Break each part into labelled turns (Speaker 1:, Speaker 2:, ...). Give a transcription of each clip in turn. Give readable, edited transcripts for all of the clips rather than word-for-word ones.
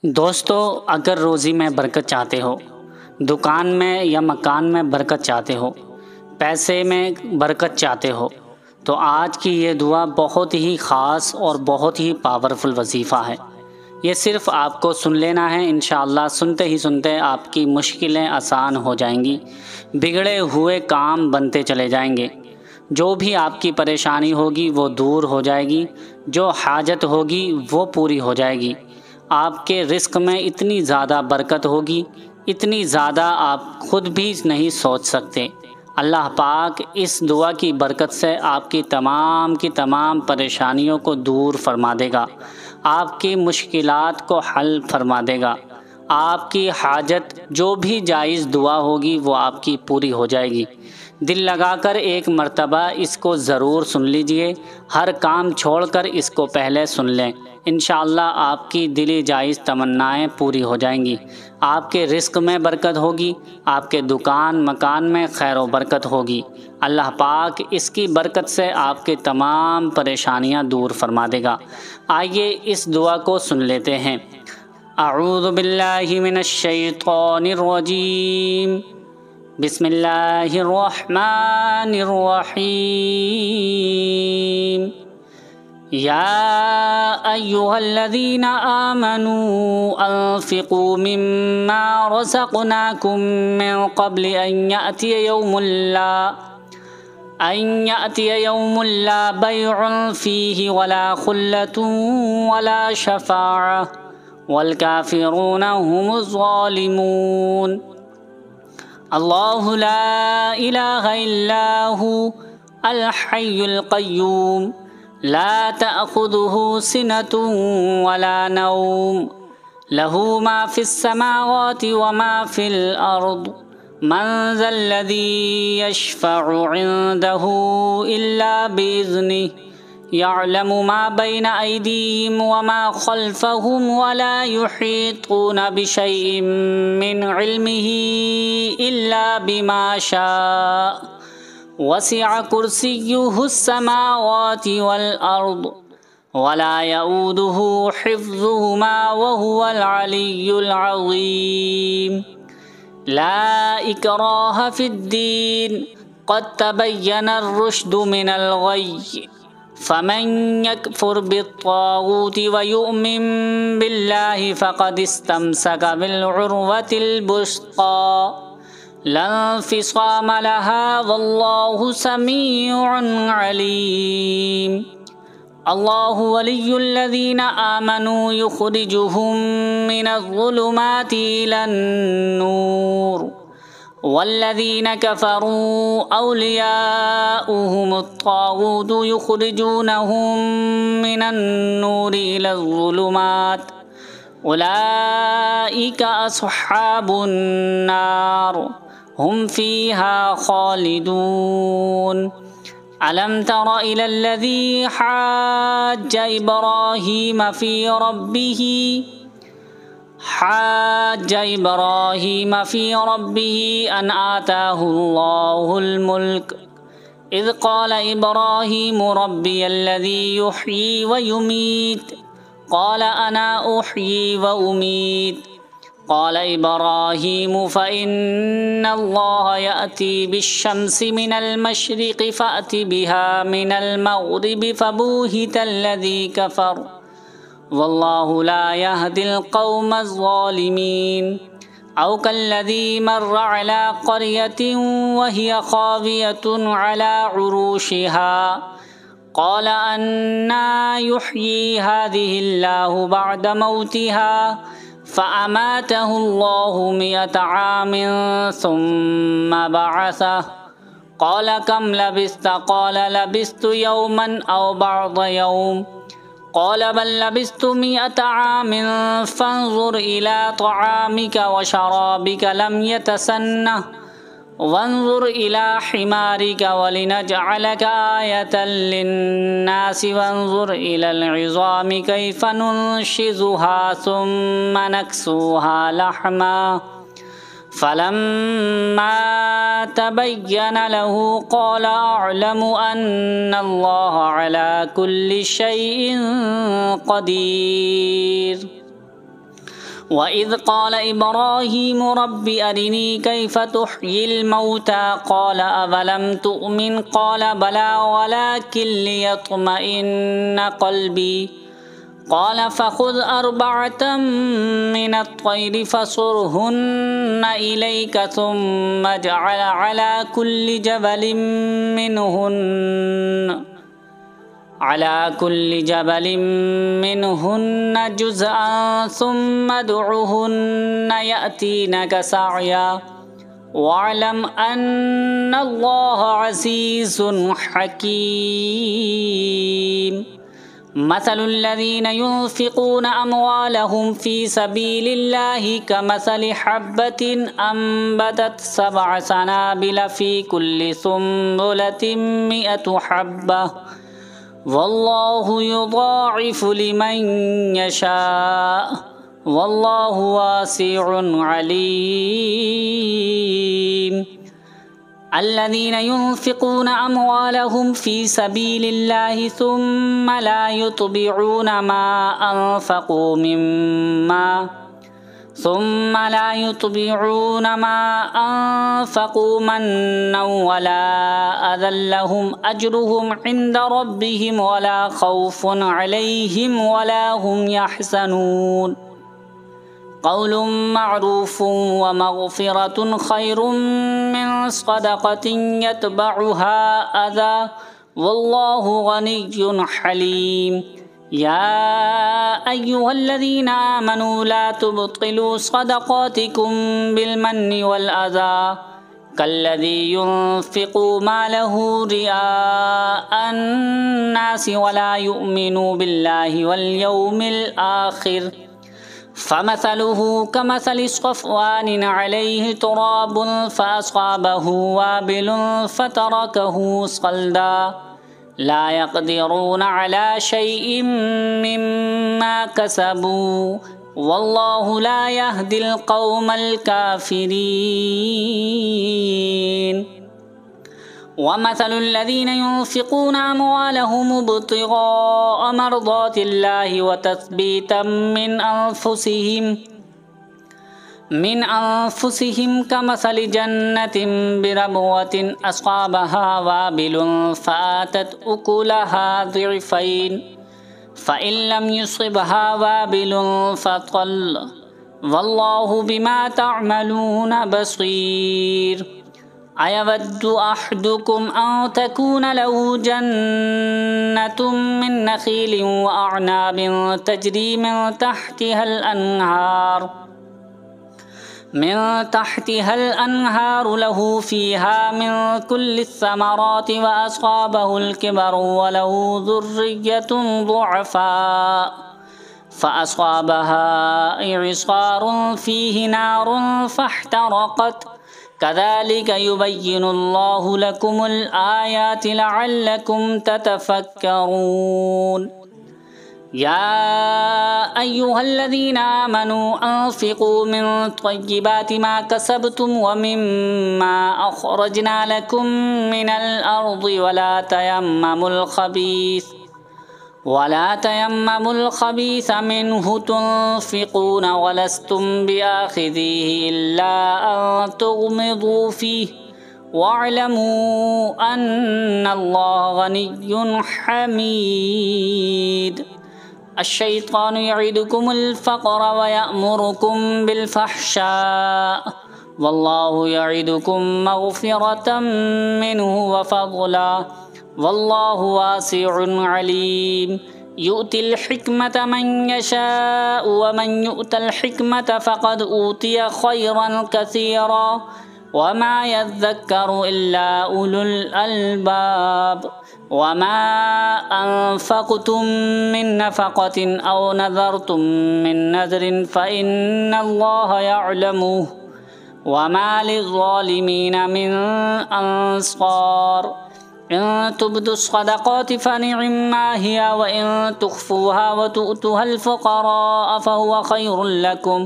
Speaker 1: दोस्तों, अगर रोज़ी में बरकत चाहते हो, दुकान में या मकान में बरकत चाहते हो, पैसे में बरकत चाहते हो, तो आज की ये दुआ बहुत ही ख़ास और बहुत ही पावरफुल वजीफ़ा है। ये सिर्फ़ आपको सुन लेना है। इंशाअल्लाह सुनते ही सुनते आपकी मुश्किलें आसान हो जाएंगी, बिगड़े हुए काम बनते चले जाएंगे। जो भी आपकी परेशानी होगी वो दूर हो जाएगी, जो हाजत होगी वो पूरी हो जाएगी। आपके रिस्क में इतनी ज़्यादा बरकत होगी, इतनी ज़्यादा आप खुद भी नहीं सोच सकते। अल्लाह पाक इस दुआ की बरकत से आपकी तमाम परेशानियों को दूर फरमा देगा, आपकी मुश्किलात को हल फरमा देगा। आपकी हाजत जो भी जायज़ दुआ होगी वो आपकी पूरी हो जाएगी। दिल लगाकर एक मर्तबा इसको ज़रूर सुन लीजिए। हर काम छोड़कर इसको पहले सुन लें। इंशाअल्लाह आपकी दिली जायज़ तमन्नाएं पूरी हो जाएंगी। आपके रिस्क में बरकत होगी, आपके दुकान मकान में खैर व बरकत होगी। अल्लाह पाक इसकी बरकत से आपके तमाम परेशानियां दूर फरमा देगा। आइए इस दुआ को सुन लेते हैं। अऊज़ु बिल्लाहि मिनश शैतानिर रजीम। बिस्मिल्लाहिर रहमानिर रहीम। या अय्युहल्लज़ीना आमनू अन्फ़िक़ू मिम्मा रज़क़नाकुम मिन क़ब्लि अन यअतिय यौमुन ला बैउन फ़ीहि वला ख़ुल्लतुन वला शफ़ाअह वल काफ़िरून हुमुज़ ज़ालिमून। अल्लाहु ला इलाहा इल्ला हु अल हय्युल क़य्यूम ला तअख़ुज़ुहु सिनतुन वला नौम लहू मा फ़िस समावाति व मा फ़िल अर्द मन ज़ल्लज़ी यशफ़अु इन्दहु इल्ला बिइज़्निहि यअलमु मा बैन अयदीहिम व मा ख़ल्फ़हुम वला युहीतूना बिशैइन मिन इल्मिही इल्ला बिमा शाअ वसिअ कुर्सियुहुस समावाति वल अर्द वला यऊदुहु हिफ़्ज़ुहुमा व हुवल अलिय्युल अज़ीम। ला इकराह फ़िद्दीन क़द तबय्यनर रुश्दु मिनल ग़य्य फ़मन यकफ़ुर बित्ताग़ूति व यु'मिन बिल्लाहि फ़क़द इस्तमसक बिलउर्वतिल वुस्क़ा ला इंफ़िसाम लहा वल्लाहु समीउन अलीम। अल्लाहु वलियुल्लज़ीना आमनू युख़रिजुहुम मिनज़्ज़ुलुमाति इलन्नूर वल्लज़ीना कफ़रू औलियाउहुमुत्ताग़ूत युख़रिजूनहुम मिनन्नूरि इलज़्ज़ुलुमात उलाइका अस्हाबुन्नार हुम फ़ीहा ख़ालिदून। अलम तर इलल्लज़ी हाज्ज इब्राहीम फ़ी रब्बिही अन आताहुल्लाहुल मुल्क इज़ क़ाल इब्राहीमु रब्बियल्लज़ी युह्यी व युमीत क़ाल अना उह्यी व उमीत क़ाल इब्राहीमु फ़इन्नल्लाह यअती बिश्शम्सि मिनल मशरिक़ि फ़अति बिहा मिनल मग़रिबि फ़बूहितल्लज़ी कफ़र वल्लाहु ला यहदिल क़ौमज़ ज़ालिमीन। औ कल्लज़ी मर्र अला क़र्यतिन वहिय ख़ावियतुन अला उरूशिहा क़ाल अन्ना युह्यी हाज़िहिल्लाहु बअद मौतिहा फ़अमातहुल्लाहु मिअत आमिन सुम्मा बअसह क़ाल कम लबिस्त क़ाल लबिस्तु यौमन औ बअद यौम क़ाल बल लबिस्तु मिअत आमिन फ़न्ज़ुर इला तआमिका व शराबिका लम यतसन्नह वन्ज़ुर इला हिमारिका वलिनजअलका आयतन लिन्नासि वन्ज़ुर इलल इज़ामि कैफ़ नुनशिज़ुहा सुम्मा नक्सुहा लहमा फ़लम्मा तबय्यन लहु क़ाल अअलमु अन्नल्लाह अला कुल्लि शैइन क़दीर। वइज़ क़ाल इब्राहीम रब्बि अरिनी कैफ़ तुह्यिल मौता क़ाल अवलम तुअमिन क़ाल बला वलाकिन लियत्मइन्न क़ल्बी क़ाल फ़ख़ुज़ अर्बअतम मिनत-तय्रि फ़सुरहुन्न इलैक सुम्म इजअल अला कुल्लि जबलिन मिनहुन्न जुज़अन सुम्म उदउहुन्न यअतीनक सअया वअलम अन्नल्लाह अज़ीज़ुन हकीम। मसलुल्लज़ीन युन्फ़िक़ून अम्वालहुम फ़ी सबीलिल्लाहि कमसलि हब्बतिन अम्बतत सबअ सनाबिल फ़ी कुल्लि सुम्बुलतिन मिअतु हब्बह वल्लाहु युज़ाइफ़ु लिमन यशाअ वल्लाहु वासिउन अलीम। अल्लज़ीन युन्फ़िक़ून अम्वालहुम फ़ी सबीलिल्लाहि सुम्मा ला युतबिऊन मा अनफ़क़ू मन्नन वला अज़ल लहुम अज्रुहुम इंद रब्बिहिम वला खौफ़ुन अलैहिम वला हुम यहज़नून। क़ौलुम मअरूफ़ुन व मग़फ़िरतुन ख़ैरुम मिन सदक़तिन यतबअुहा अज़ा वल्लाहु गनिय्युन हलीम। या अय्युहल्लज़ीना आमनू ला तुब्तिलू सदक़ातिकुम बिलमन्नि वल अज़ा कल्लज़ी युन्फ़िक़ु मालहु रिआअन नासि वला युमिनु बिल्लाहि वल यौमिल आख़िर फ़मसलुहु कमसलि सफ़वानिन अलैहि तुराबुन फ़असाबहु वाबिलुन फ़तरकहु सल्दा ला यक़दिरून अला शैइन मिम्मा कसबू वल्लाहु ला यहदिल क़ौमल काफ़िरीन। वमसलुल्लज़ीन युन्फ़िक़ून अम्वालहुम इब्तिग़ाअ मर्ज़ातिल्लाहि वतस्बीतम मिन अनफुसिहिम कमसलि जन्नतिन बिरबवतिन अस्क़ाबहा वाबिलुन फ़आतत उकुलहा ज़िअफ़ैन फ़इन लम युसिबहा वाबिलुन फ़तल वल्लाहु बिमा तअमलून बसीर। अयवद्दु अहदुकुम अन तकून लहु जन्नतुम मिन नख़ीलिन व अअनाबिन तजरी मिन तहतिहल अन्हार लहु फ़ीहा मिन कुल्लिस्समराति व अस्क़ाबहुल किबरु व लहु ज़ुर्रिय्यतुन ज़ुअफ़ा फ़अस्क़ाबहा इअसारुन फ़ीहि नारुन फ़अहतरक़त कज़ालिक युबय्यिनुल्लाहु लकुमुल आयाति लअल्लकुम ततफ़क्करून। या अय्युहल्लज़ीना आमनू अन्फ़िक़ू मिन तय्यिबाति मा कसबतुम व मिम्मा अख़रजना लकुम मिनल अर्ज़ि वला तयम्ममुल ख़बीस मिन्हु तुन्फ़िक़ून वलस्तुम बिआख़िज़िही इल्ला अन तुग़मिज़ू फ़ीहि वअलमू अन्नल्लाह गनिय्युन हमीद। अश्शैतानु यइदुकुमुल फ़क़्र व यअमुरुकुम बिलफ़हशाअ वल्लाहु यइदुकुम मग़फ़िरतम मिन्हु व फ़ज़ला वल्लाहु वासिउन अलीम। यु'तिल हिक्मत मन यशाअ व मन यु'तल हिक्मत फ़क़द ऊतिय ख़ैरन कसीरा वमा यज़्ज़क्करु इल्ला उलुल अलबाब। वमा अनफ़क़्तुम मिन नफ़क़तिन औ नज़रतुम मिन नज़रिन फ़इन्नल्लाह यअलमुहु वमा लिज़्ज़ालिमीन मिन अंसार। इन तुब्दुस्सदक़ाति फ़निअम्मा हिय व इन तुख़्फ़ूहा व तु'तुहल फ़ुक़राअ फ़हुव ख़ैरुल लकुम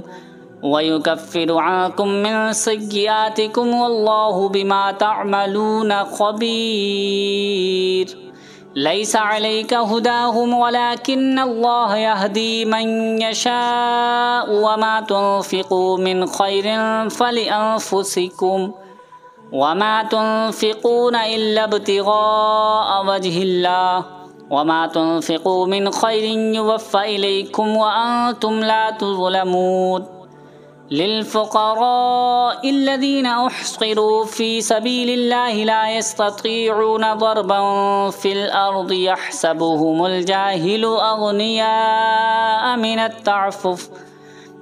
Speaker 1: व युकफ़्फ़िरु अन्कुम मिन सय्यिआतिकुम वल्लाहु बिमा तअमलून ख़बीर। लैसा अलैका हुदाहुम वलाकिन्नल्लाह यहदी मन यशाअ वमा तुनफिकू मिन खैरिन फलिअन्फुसिकुम वमा तुनफिकूना इल्ला इब्तिगाअ वजहिल्लाह वमा तुनफिकू मिन खैरिन युवफ़्फ़ा इलैकुम व अंतुम ला तुज़लमून लिल्फ़ुक़राइल्लज़ीना उहसिरू फ़ी सबीलिल्लाहि ला यस्ततीऊना ज़रबन फ़िल अर्दि यहसबुहुमुल जाहिलु अग़नियाअ मिनत तअफ़्फ़ुफ़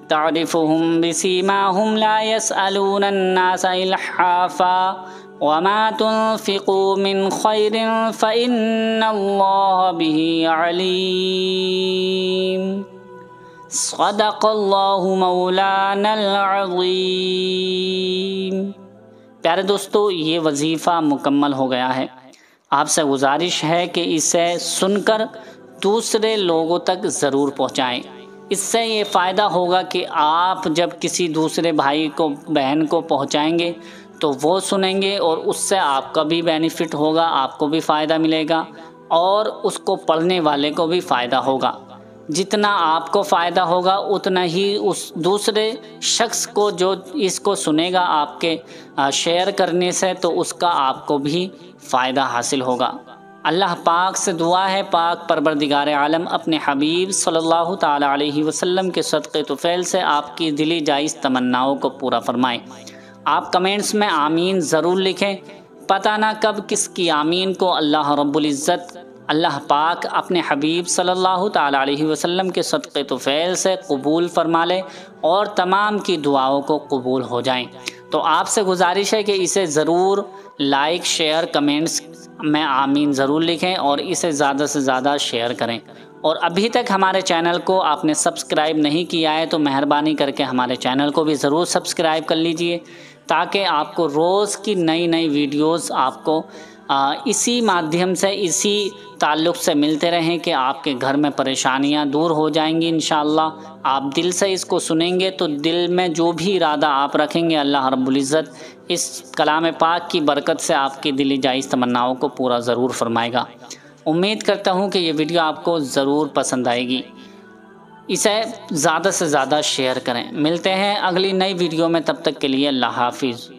Speaker 1: तअरिफ़ुहुम बिसीमाहुम ला यसअलूना अन्नासा इल्हाफ़ा वमा तुनफ़िक़ू मिन खैरिन फ़इन्नल्लाह बिही अलीम। सदक़ल्लाहु मौलानल अज़ीम। प्यारे दोस्तों, ये वजीफ़ा मुकम्मल हो गया है। आपसे गुजारिश है कि इसे सुनकर दूसरे लोगों तक ज़रूर पहुँचाएँ। इससे ये फ़ायदा होगा कि आप जब किसी दूसरे भाई को बहन को पहुँचाएंगे तो वो सुनेंगे और उससे आपका भी बेनिफिट होगा, आपको भी फ़ायदा मिलेगा और उसको पढ़ने वाले को भी फ़ायदा होगा। जितना आपको फ़ायदा होगा उतना ही उस दूसरे शख्स को जो इसको सुनेगा आपके शेयर करने से, तो उसका आपको भी फ़ायदा हासिल होगा। अल्लाह पाक से दुआ है, पाक परवरदिगार आलम अपने हबीब सल्लल्लाहु ताला अलैहि वसल्लम के सदक़े तुफ़ैल से आपकी दिली जायज़ तमन्नाओं को पूरा फरमाएँ। आप कमेंट्स में आमीन ज़रूर लिखें। पता ना कब किसकी आमीन को अल्लाह रब्बुल इज़्ज़त अल्लाह पाक अपने हबीब सल्लल्लाहु ताला अलैहि वसल्लम के सदक़े तुफ़ैल से कबूल फरमा ले और तमाम की दुआओं को कबूल हो जाएं। तो आपसे गुजारिश है कि इसे ज़रूर लाइक, शेयर, कमेंट्स में आमीन ज़रूर लिखें और इसे ज़्यादा से ज़्यादा शेयर करें। और अभी तक हमारे चैनल को आपने सब्सक्राइब नहीं किया है तो मेहरबानी करके हमारे चैनल को भी ज़रूर सब्सक्राइब कर लीजिए, ताकि आपको रोज़ की नई नई वीडियोस आपको इसी माध्यम से, इसी ताल्लुक़ से मिलते रहें कि आपके घर में परेशानियां दूर हो जाएंगी इंशाअल्लाह। आप दिल से इसको सुनेंगे तो दिल में जो भी इरादा आप रखेंगे, अल्लाह रब्बुल इज़्ज़त इस कलाम पाक की बरकत से आपकी दिली जायज़ तमन्नाओं को पूरा ज़रूर फरमाएगा। उम्मीद करता हूँ कि ये वीडियो आपको ज़रूर पसंद आएगी। इसे ज़्यादा से ज़्यादा शेयर करें। मिलते हैं अगली नई वीडियो में, तब तक के लिए अल्लाह हाफिज़।